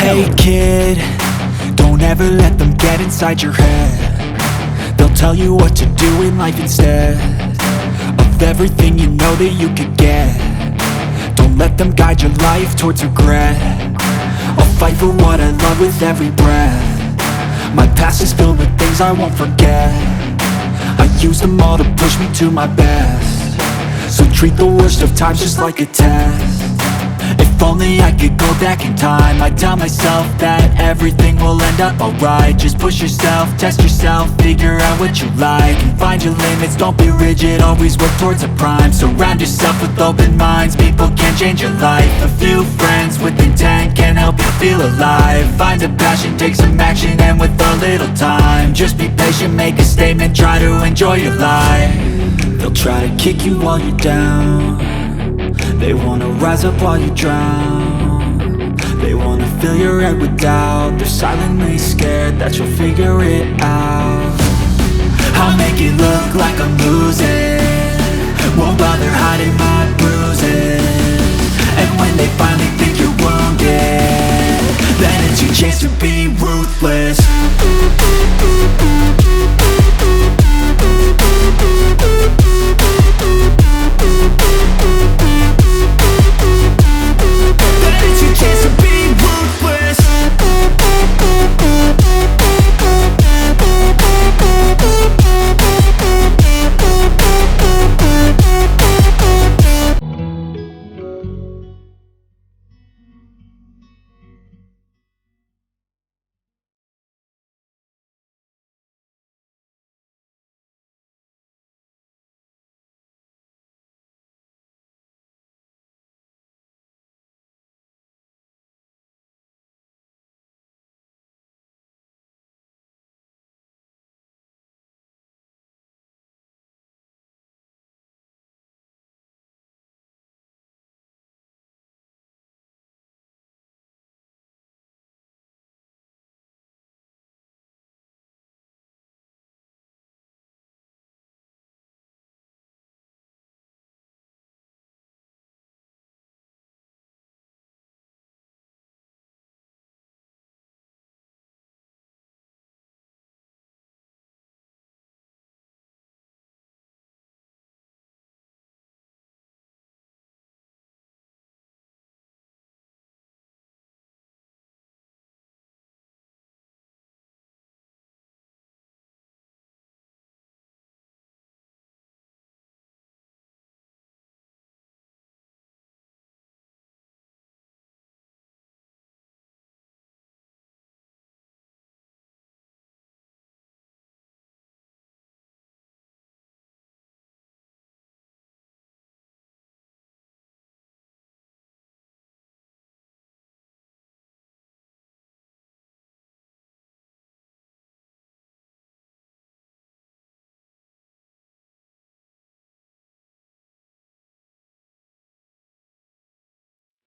Hey kid, don't ever let them get inside your head. They'll tell you what to do in life instead of everything you know that you could get. Don't let them guide your life towards regret. I'll fight for what I love with every breath. My past is filled with things I won't forget. I use them all to push me to my best. So treat the worst of times just like a test. If only I could go back in time, I'd tell myself that everything will end up alright. Just push yourself, test yourself, figure out what you like, and find your limits, don't be rigid, always work towards a prime. Surround yourself with open minds, people can change your life. A few friends with intent can help you feel alive. Find a passion, take some action, and with a little time, just be patient, make a statement, try to enjoy your life. They'll try to kick you while you're down. They wanna rise up while you drown. They wanna fill your head with doubt. They're silently scared that you'll figure it out. I'll make it look like I'm losing, won't bother hiding my bruises. And when they finally think you're wounded, then it's your chance to be ruthless.